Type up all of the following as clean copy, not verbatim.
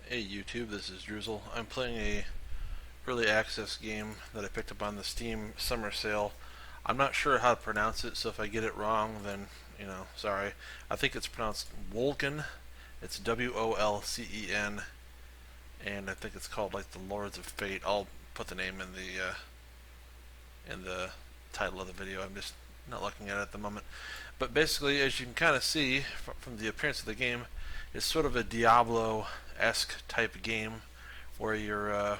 Hey YouTube, this is Drizzle. I'm playing a early access game that I picked up on the Steam summer sale. I'm not sure how to pronounce it, so if I get it wrong, then, sorry. I think it's pronounced Wolcen. It's Wolcen, and I think it's called like the Lords of Fate. I'll put the name in the title of the video. I'm just not looking at it at the moment. But basically, as you can kind of see from the appearance of the game, it's sort of a Diablo-esque type game where you're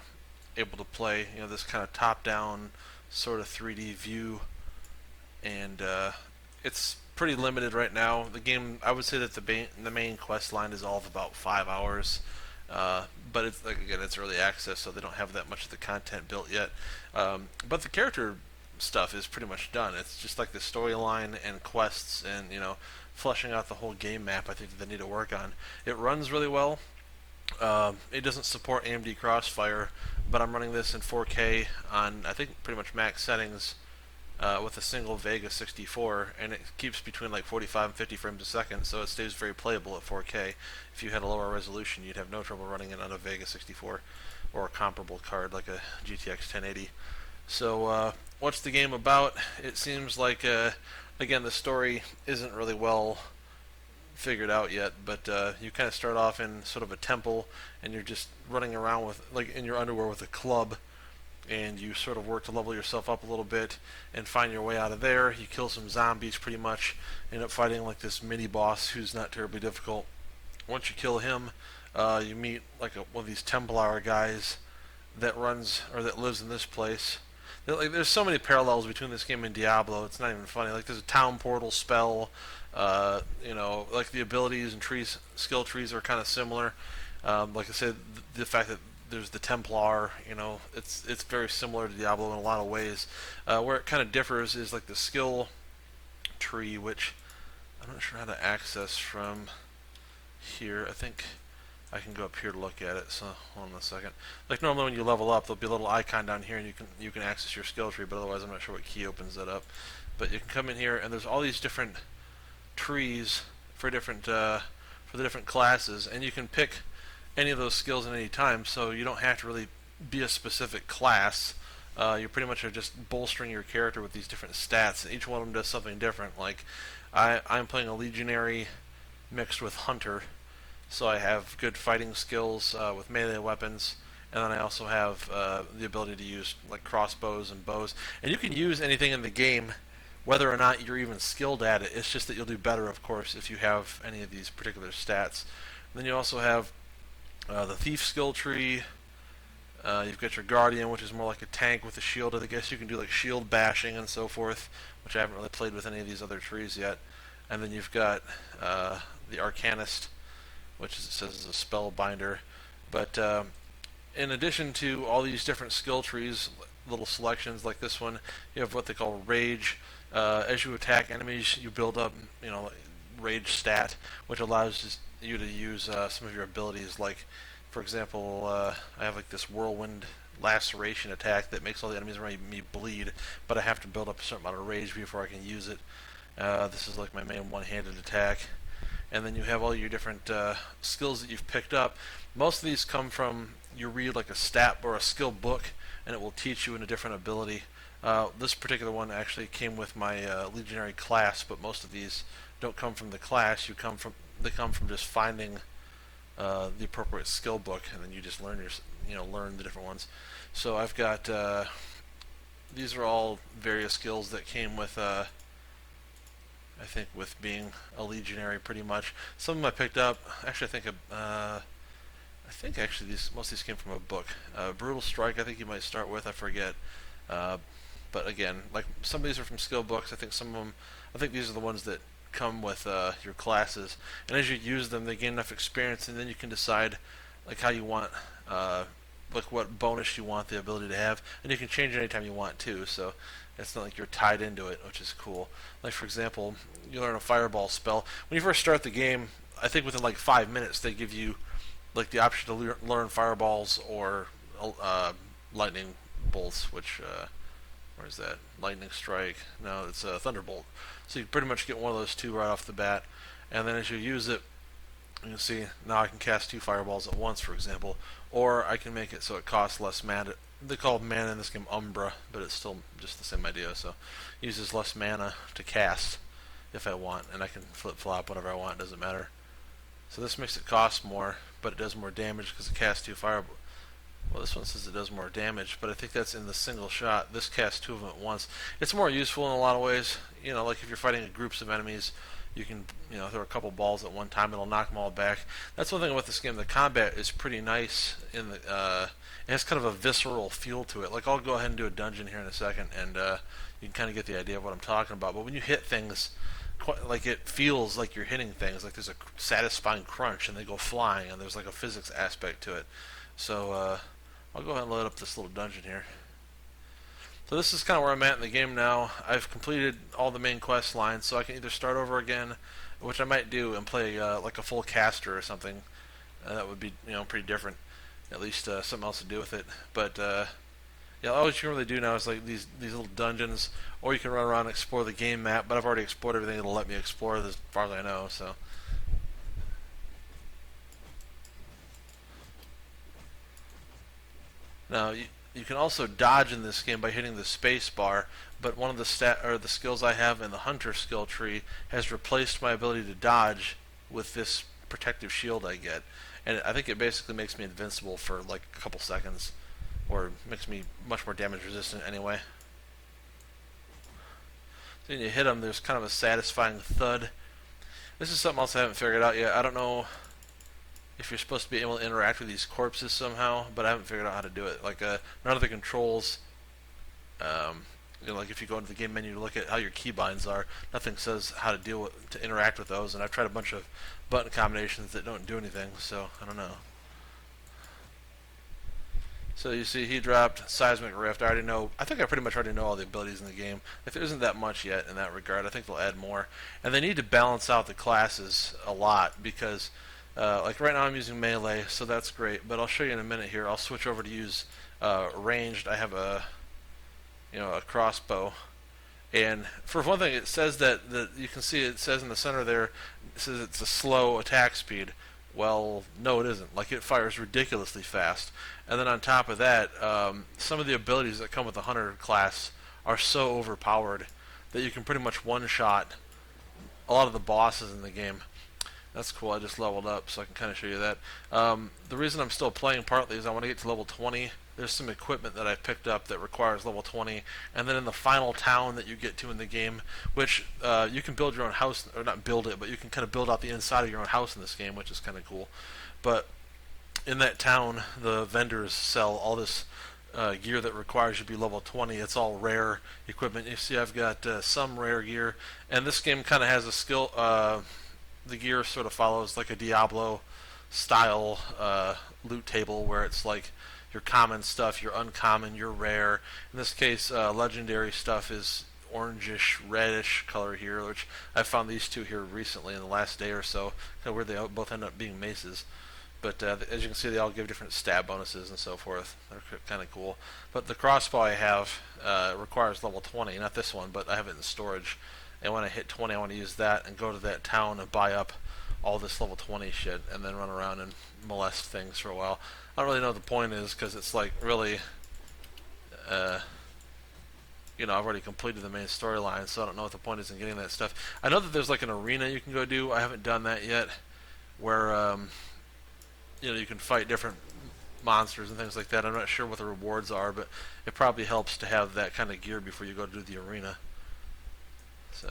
able to play, this kind of top-down sort of 3D view, and it's pretty limited right now. The game, I would say that the main quest line is all of about 5 hours, but it's like again, it's early access, so they don't have that much of the content built yet. But the character stuff is pretty much done. It's just like the storyline and quests and fleshing out the whole game map. I think that they need to work on. It runs really well. It doesn't support AMD Crossfire, but I'm running this in 4K on I think pretty much max settings with a single Vega 64, and it keeps between like 45 and 50 frames a second, so it stays very playable at 4K. If you had a lower resolution, you'd have no trouble running it on a Vega 64 or a comparable card like a GTX 1080. So, what's the game about? It seems like, again, the story isn't really well figured out yet, but you kind of start off in sort of a temple, and you're just running around with, like, in your underwear with a club, and you sort of work to level yourself up a little bit and find your way out of there. You kill some zombies pretty much, end up fighting like this mini boss who's not terribly difficult. Once you kill him, you meet like one of these Templar guys that runs or that lives in this place. Like, there's so many parallels between this game and Diablo. It's not even funny. Like there's a town portal spell. Like the abilities and skill trees are kind of similar. Like I said, the fact that there's the Templar, it's very similar to Diablo in a lot of ways. Where it kind of differs is like the skill tree, which I'm not sure how to access from here. I think I can go up here to look at it. So hold on a second. Like normally when you level up, there'll be a little icon down here, and you can access your skill tree. But otherwise, I'm not sure what key opens that up. But you can come in here, and there's all these different trees for the different classes, and you can pick any of those skills at any time. So you don't have to really be a specific class. You pretty much are just bolstering your character with these different stats, and each one of them does something different. Like I'm playing a legionary mixed with hunter, so I have good fighting skills with melee weapons, and then I also have the ability to use like crossbows and bows. And you can use anything in the game, whether or not you're even skilled at it. It's just that you'll do better, of course, if you have any of these particular stats. And then you also have the thief skill tree. You've got your guardian, which is more like a tank with a shield. I guess you can do like shield bashing and so forth, which I haven't really played with any of these other trees yet. And then you've got the arcanist, which it says is a spellbinder. But in addition to all these different skill trees, little selections like this one, you have what they call rage. As you attack enemies, you build up, rage stat, which allows you to use some of your abilities. Like, for example, I have like this whirlwind laceration attack that makes all the enemies around me bleed, but I have to build up a certain amount of rage before I can use it. This is like my main one-handed attack. And then you have all your different skills that you've picked up. Most of these come from, you read like a stat or a skill book, and it will teach you in a different ability. This particular one actually came with my legionary class, but most of these don't come from the class. They come from just finding the appropriate skill book, and then you just learn learn the different ones. So I've got these are all various skills that came with I think with being a legionary, pretty much. Some of them I picked up. Actually, I think actually most of these came from a book. Brutal Strike, I think you might start with. I forget. But again, like some of these are from skill books. I think these are the ones that come with your classes. And as you use them, they gain enough experience, and then you can decide like how you want, like what bonus you want the ability to have, and you can change it anytime you want too. So it's not like you're tied into it, which is cool. Like for example, you learn a fireball spell. When you first start the game, I think within like 5 minutes they give you like the option to learn fireballs or lightning bolts, which where is that? Lightning strike. No, it's a thunderbolt. So you pretty much get one of those two right off the bat, and then as you use it, You can see now I can cast 2 fireballs at once, for example, or I can make it so it costs less mana. They call mana in this game Umbra, but it's still just the same idea. So it uses less mana to cast if I want, and I can flip-flop whenever I want, it doesn't matter. So this makes it cost more, but it does more damage because it casts 2 fireballs. Well, this one says it does more damage, but I think that's in the single shot. This casts 2 of them at once. It's more useful in a lot of ways. You know, like if you're fighting groups of enemies, you can, you know, throw a couple balls at one time. It'll knock them all back. That's one thing with this game. The combat is pretty nice. It has kind of a visceral feel to it. Like I'll go ahead and do a dungeon here in a second, and you can kind of get the idea of what I'm talking about. But when you hit things, like it feels like you're hitting things. Like there's a satisfying crunch, and they go flying, and there's like a physics aspect to it. So I'll go ahead and load up this little dungeon here. So this is kind of where I'm at in the game now. I've completed all the main quest lines, so I can either start over again, which I might do, and play like a full caster or something. That would be, you know, pretty different. At least something else to do with it. But yeah, all you can really do now is like these little dungeons, or you can run around and explore the game map. But I've already explored everything it'll let me explore as far as I know. So. Now you can also dodge in this game by hitting the space bar, but one of the skills I have in the hunter skill tree has replaced my ability to dodge with this protective shield I get, and I think it basically makes me invincible for like a couple seconds, or makes me much more damage resistant anyway. So when you hit them, there's kind of a satisfying thud. This is something else I haven't figured out yet. I don't know if you're supposed to be able to interact with these corpses somehow, but I haven't figured out how to do it. Like none of the controls, you know, like if you go into the game menu to look at how your keybinds are, nothing says how to interact with those. And I've tried a bunch of button combinations that don't do anything, so I don't know. So you see, he dropped Seismic Rift. I already know. I think I pretty much already know all the abilities in the game. If there isn't that much yet in that regard, I think they'll add more. And they need to balance out the classes a lot because. Like right now I'm using melee, so that's great. But I'll show you in a minute here. I'll switch over to use ranged. I have a crossbow, and for one thing, it says that you can see it says in the center there. It says it's a slow attack speed. Well, no, it isn't. Like it fires ridiculously fast. And then on top of that, some of the abilities that come with the hunter class are so overpowered that you can pretty much one-shot a lot of the bosses in the game. That's cool. I just leveled up, so I can kind of show you that. The reason I'm still playing partly is I want to get to level 20. There's some equipment that I picked up that requires level 20, and then in the final town that you get to in the game, which you can build your own house, or not build it, but you can kind of build out the inside of your own house in this game, which is kind of cool. But in that town, the vendors sell all this gear that requires you to be level 20. It's all rare equipment. You see I've got some rare gear, and this game kind of has a skill... the gear sort of follows like a Diablo style loot table where it's like your common stuff, your uncommon, your rare. In this case, legendary stuff is orangish, reddish color here, which I found these two here recently in the last day or so, kind of where they both end up being maces. But as you can see, they all give different stab bonuses and so forth. They're kind of cool. But the crossbow I have requires level 20, not this one, but I have it in storage. And when I hit 20, I want to use that and go to that town and buy up all this level 20 shit and then run around and molest things for a while. I don't really know what the point is because it's like really, you know, I've already completed the main storyline, so I don't know what the point is in getting that stuff. I know that there's like an arena you can go do. I haven't done that yet, where you know, you can fight different monsters and things like that. I'm not sure what the rewards are, but it probably helps to have that kind of gear before you go to the arena. So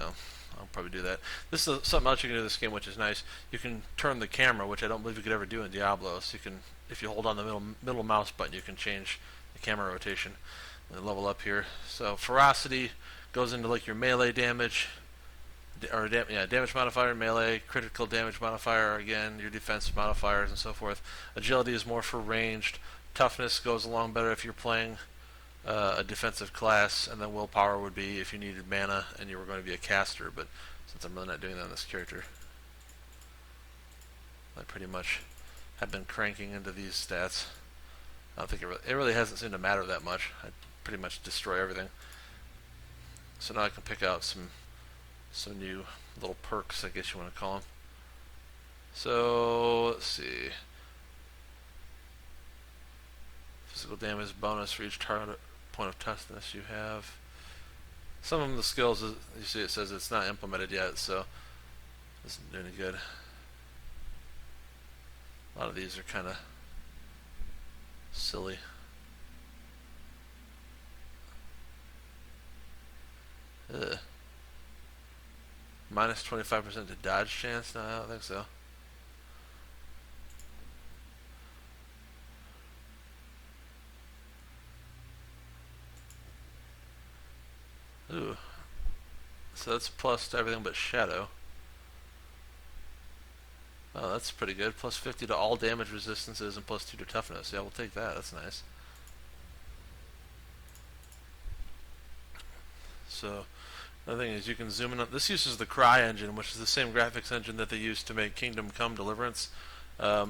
I'll probably do that. This is something else you can do in this game, which is nice. You can turn the camera, which I don't believe you could ever do in Diablo. So you can, if you hold on the middle mouse button, you can change the camera rotation and level up here. So ferocity goes into like your melee damage, or damage modifier, melee, critical damage modifier, again your defense modifiers and so forth. Agility is more for ranged. Toughness goes along better if you're playing a defensive class, and then willpower would be if you needed mana and you were going to be a caster, but since I'm really not doing that on this character, I pretty much have been cranking into these stats. I don't think it really hasn't seemed to matter that much. I pretty much destroy everything. So now I can pick out some new little perks, I guess you want to call them. So let's see. Physical damage bonus for each target point of toughness you have. Some of the skills, you see, it says it's not implemented yet, so it isn't doing any good. A lot of these are kind of silly. Ugh. Minus 25% to dodge chance? No, I don't think so. Ooh. So that's plus to everything but shadow. Oh, that's pretty good. Plus 50 to all damage resistances and plus 2 to toughness. Yeah, we'll take that. That's nice. So, another thing is you can zoom in on... This uses the Cry engine, which is the same graphics engine that they used to make Kingdom Come Deliverance. I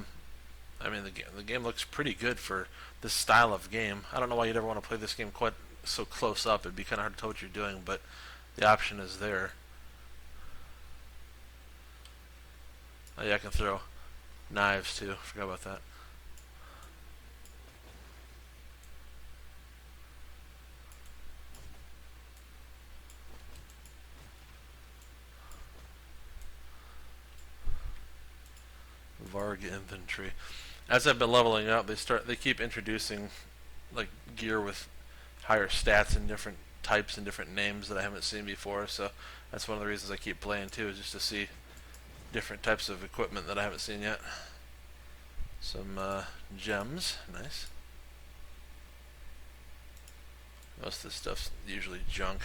mean, the game looks pretty good for this style of game. I don't know why you'd ever want to play this game quite so close up. It'd be kind of hard to tell what you're doing, but the option is there. Oh yeah, I can throw knives too. Forgot about that. Varg infantry. As I've been leveling up, they keep introducing like gear with higher stats and different types and different names that I haven't seen before. So that's one of the reasons I keep playing too, is just to see different types of equipment that I haven't seen yet. Some gems, nice. Most of this stuff's usually junk.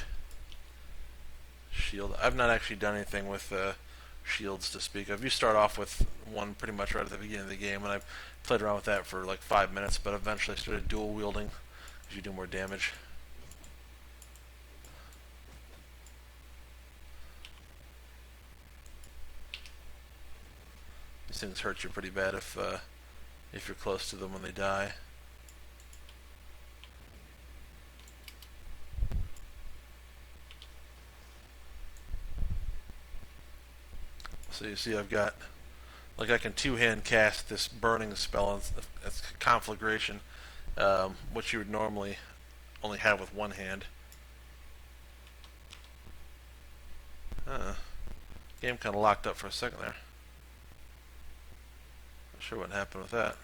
Shield. I've not actually done anything with shields to speak of. You start off with one pretty much right at the beginning of the game, and I played around with that for like 5 minutes, but eventually I started dual wielding because you do more damage. These things hurt you pretty bad if you're close to them when they die. So you see I've got, like, I can two-hand cast this burning spell. It's conflagration, which you would normally only have with one hand. Game kind of locked up for a second there. Not sure what happened with that.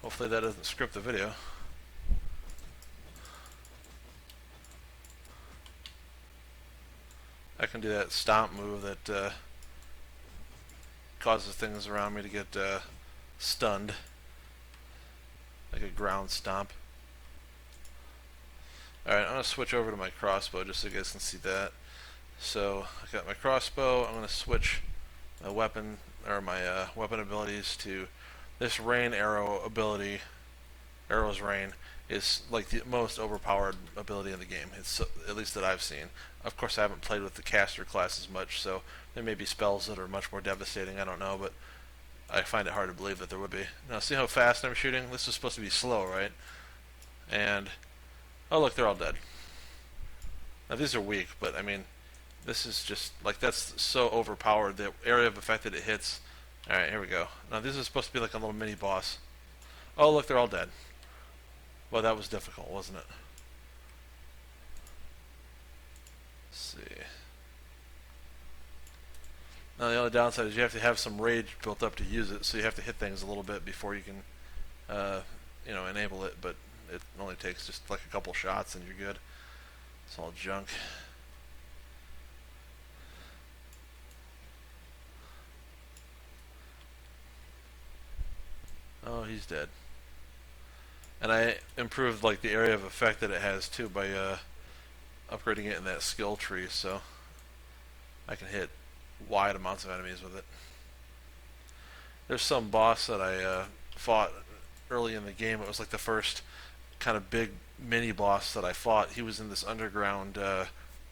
Hopefully that doesn't script the video. I can do that stomp move that causes things around me to get stunned, like a ground stomp. Alright, I'm going to switch over to my crossbow just so you guys can see that. So, I got my crossbow. I'm going to switch my weapon, or my weapon abilities to this rain arrow ability. Arrow's Rain is like the most overpowered ability in the game. It's at least that I've seen. Of course, I haven't played with the caster class as much, so there may be spells that are much more devastating. I don't know, but I find it hard to believe that there would be. Now, see how fast I'm shooting? This is supposed to be slow, right? And oh, look, they're all dead. Now, these are weak, but I mean, this is just like, that's so overpowered. The area of effect that it hits. All right, here we go. Now, this is supposed to be like a little mini boss. Oh, look, they're all dead. Well, that was difficult, wasn't it? Let's see. Now, the only downside is you have to have some rage built up to use it, so you have to hit things a little bit before you can, enable it. But it only takes just like a couple shots, and you're good. It's all junk. Oh, he's dead. And I improved like the area of effect that it has too by upgrading it in that skill tree, so I can hit wide amounts of enemies with it. There's some boss that I fought early in the game. It was like the first kind of big mini boss that I fought. He was in this underground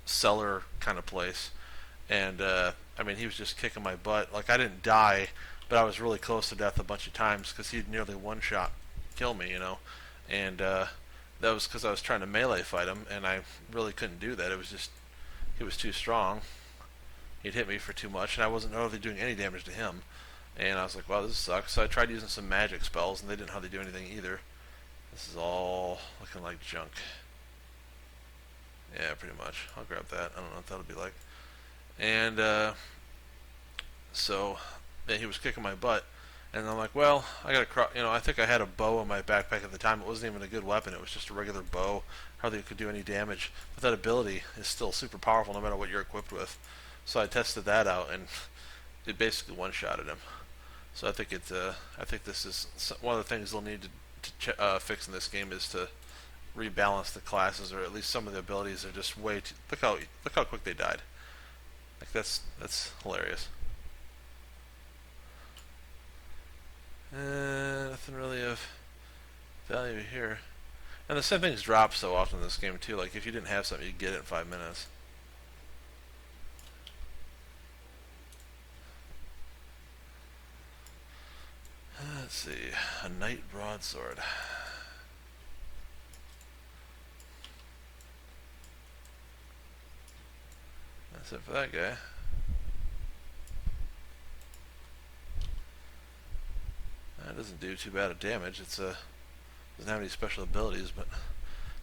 cellar kind of place, and I mean, he was just kicking my butt. Like, I didn't die, but I was really close to death a bunch of times because he'd nearly one-shot kill me, and that was because I was trying to melee fight him, and I really couldn't do that. It was just, he was too strong. he'd hit me for too much, and I wasn't really doing any damage to him. And I was like, wow, this sucks. So I tried using some magic spells, and they didn't hardly do anything either. This is all looking like junk. Yeah, pretty much. I'll grab that. I don't know what that'll be like. And so yeah, he was kicking my butt, and I'm like, well, I gotta, I think I had a bow in my backpack at the time. It wasn't even a good weapon. It was just a regular bow. Hardly could do any damage. But that ability is still super powerful no matter what you're equipped with. So I tested that out, and it basically one-shotted him. So I think I think this is one of the things they'll need to fix in this game is to rebalance the classes, or at least some of the abilities are just way too. Look how quick they died. Like that's hilarious. Nothing really of value here. And the same things drop so often in this game too. Like if you didn't have something, you'd get it in 5 minutes. Let's see, a knight broadsword. That's it for that guy. That doesn't do too bad of damage. It's doesn't have any special abilities, but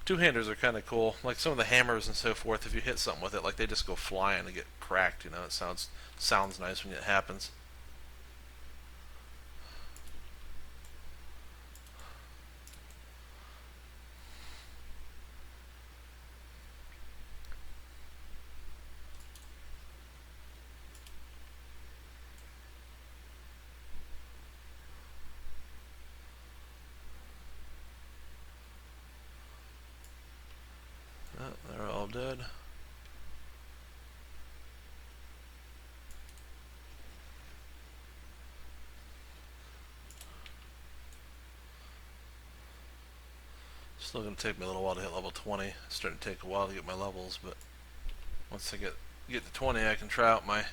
two-handers are kind of cool. Like some of the hammers and so forth. If you hit something with it, like they just go flying and get cracked. You know, it sounds nice when it happens. Oh, they're all dead. Still going to take me a little while to hit level 20. It's starting to take a while to get my levels, but once I get to 20, I can try out my.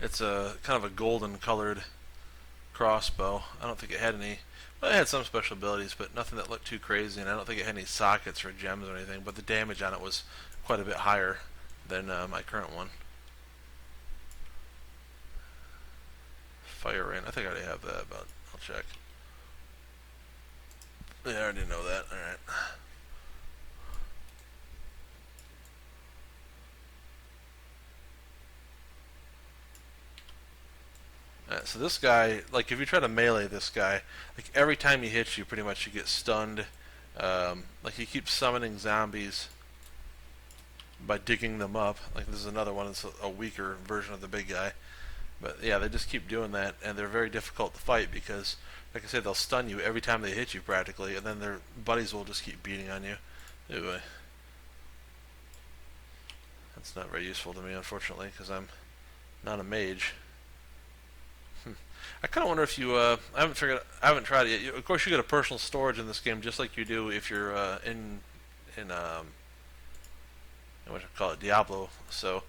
It's a kind of a golden colored crossbow. I don't think it had any. Well, it had some special abilities, but nothing that looked too crazy, and I don't think it had any sockets or gems or anything, but the damage on it was quite a bit higher than my current one. Fire rain. I think I already have that, but I'll check. Yeah, I already know that. Alright. So this guy, like if you try to melee this guy, like every time he hits you, pretty much you get stunned. Like he keeps summoning zombies by digging them up. Like this is another one that's a weaker version of the big guy. But yeah, they just keep doing that, and they're very difficult to fight because, like I said, they'll stun you every time they hit you practically, and then their buddies will just keep beating on you. Anyway, that's not very useful to me, unfortunately, because I'm not a mage. I kind of wonder if you. I haven't tried it yet. Of course, you get a personal storage in this game, just like you do if you're in what you call it, Diablo. So,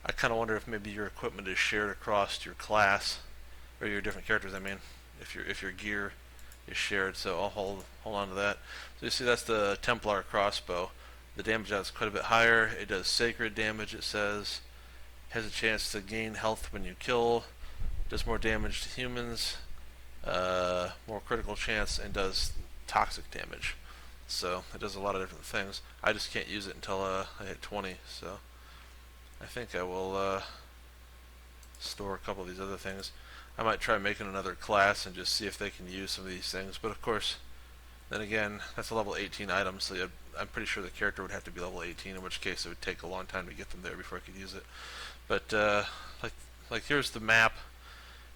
I kind of wonder if maybe your equipment is shared across your class or your different characters. I mean, if your gear is shared. So I'll hold on to that. So you see, that's the Templar crossbow. The damage on it's quite a bit higher. It does sacred damage. It says has a chance to gain health when you kill. Does more damage to humans, more critical chance, and does toxic damage. So it does a lot of different things. I just can't use it until I hit 20. So I think I will store a couple of these other things. I might try making another class and just see if they can use some of these things. But of course, then again, that's a level 18 item, so I'm pretty sure the character would have to be level 18, in which case it would take a long time to get them there before I could use it. But like here's the map.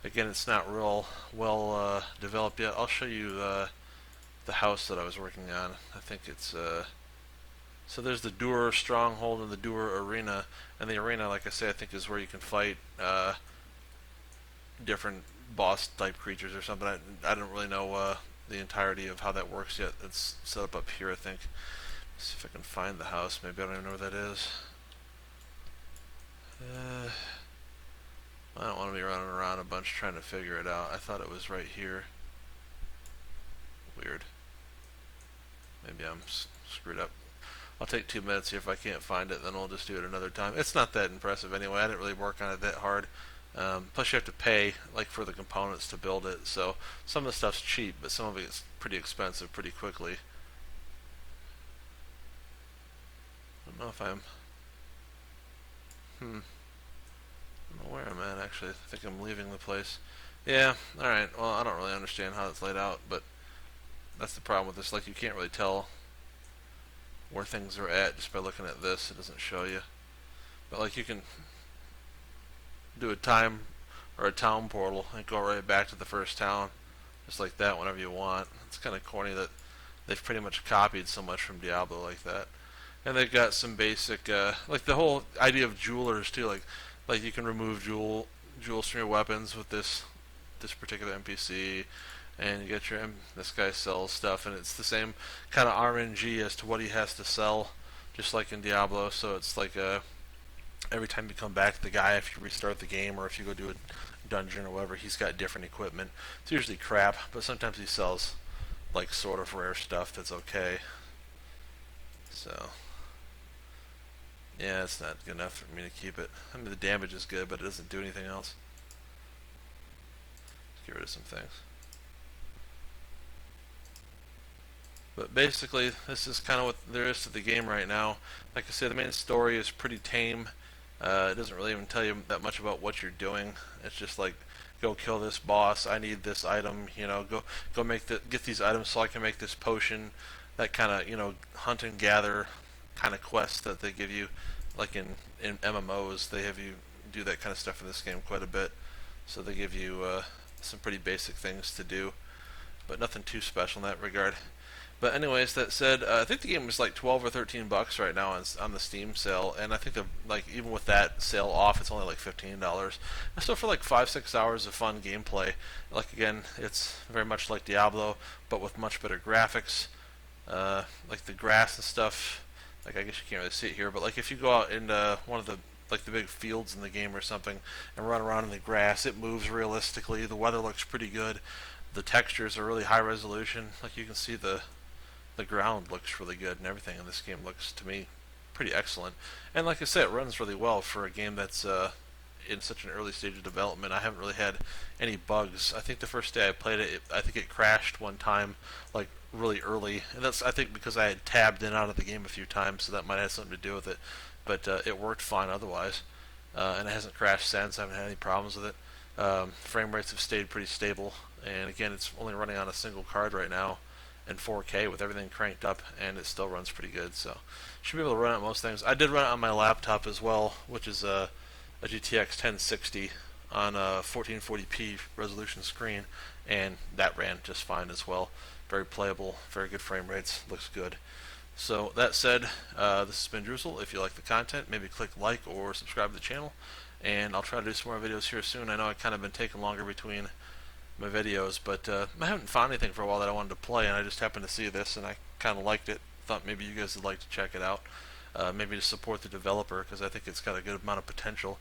Again, it's not real well developed yet. I'll show you the house that I was working on. I think it's so there's the Dur Stronghold and the Dur Arena, and the arena, like I say, I think is where you can fight different boss type creatures or something. I don't really know the entirety of how that works yet. It's set up here, I think. Let's see if I can find the house. Maybe I don't even know where that is. I don't want to be running around a bunch trying to figure it out. I thought it was right here. Weird. Maybe I'm screwed up. I'll take 2 minutes here. If I can't find it, then we'll just do it another time. It's not that impressive anyway. I didn't really work on it that hard. Plus you have to pay like for the components to build it, so some of the stuff's cheap, but some of it's pretty expensive pretty quickly. I don't know if I'm I don't know where I'm at actually. I think I'm leaving the place. Yeah, alright. Well, I don't really understand how it's laid out, but that's the problem with this. Like, you can't really tell where things are at just by looking at this. It doesn't show you. But like, you can do a time or a town portal and go right back to the first town just like that whenever you want. It's kind of corny that they've pretty much copied so much from Diablo like that. And they've got some basic like the whole idea of jewelers too, like you can remove jewels from your weapons with this particular NPC, and you get this guy sells stuff, and it's the same kind of RNG as to what he has to sell, just like in Diablo. So it's like every time you come back to the guy, if you restart the game or if you go do a dungeon or whatever, he's got different equipment. It's usually crap, but sometimes he sells like sort of rare stuff that's okay. So yeah, it's not good enough for me to keep it. I mean, the damage is good, but it doesn't do anything else. Let's get rid of some things. But basically, this is kind of what there is to the game right now. Like I said, the main story is pretty tame. It doesn't really even tell you that much about what you're doing. It's just like, go kill this boss. I need this item. You know, go get these items so I can make this potion. That kind of hunt and gather kind of quests that they give you, like in MMOs. They have you do that kind of stuff in this game quite a bit. So they give you some pretty basic things to do, but nothing too special in that regard. But anyways, that said, I think the game is like 12 or 13 bucks right now on the Steam sale, and I think like even with that sale off, it's only like $15. And so for like 5-6 hours of fun gameplay, like again, it's very much like Diablo, but with much better graphics. Like the grass and stuff, like I guess you can't really see it here, but like if you go out into one of the big fields in the game or something and run around in the grass, it moves realistically. The weather looks pretty good. The textures are really high resolution. Like you can see the ground looks really good, and everything in this game looks, to me, pretty excellent. And like I said, it runs really well for a game that's in such an early stage of development. I haven't really had any bugs. I think the first day I played it, I think it crashed one time, like really early, and that's I think because I had tabbed in and out of the game a few times, so that might have something to do with it. But it worked fine otherwise, and it hasn't crashed since. I haven't had any problems with it. Frame rates have stayed pretty stable, and again, it's only running on a single card right now in 4K with everything cranked up, and it still runs pretty good. So should be able to run it on most things. I did run it on my laptop as well, which is a GTX 1060 on a 1440p resolution screen, and that ran just fine as well. Very playable, very good frame rates, looks good. So that said, this has been Drizzle. If you like the content, maybe click like or subscribe to the channel, and I'll try to do some more videos here soon. I know I've kind of been taking longer between my videos, but I haven't found anything for a while that I wanted to play, and I just happened to see this and I kind of liked it. Thought maybe you guys would like to check it out, maybe to support the developer, because I think it's got a good amount of potential.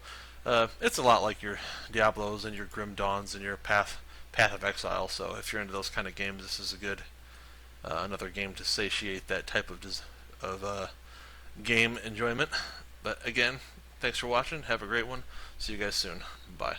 It's a lot like your Diablos and your Grim Dawns and your Path of Exile, so if you're into those kind of games, this is a good another game to satiate that type of game enjoyment. But again, thanks for watching, have a great one, see you guys soon, bye.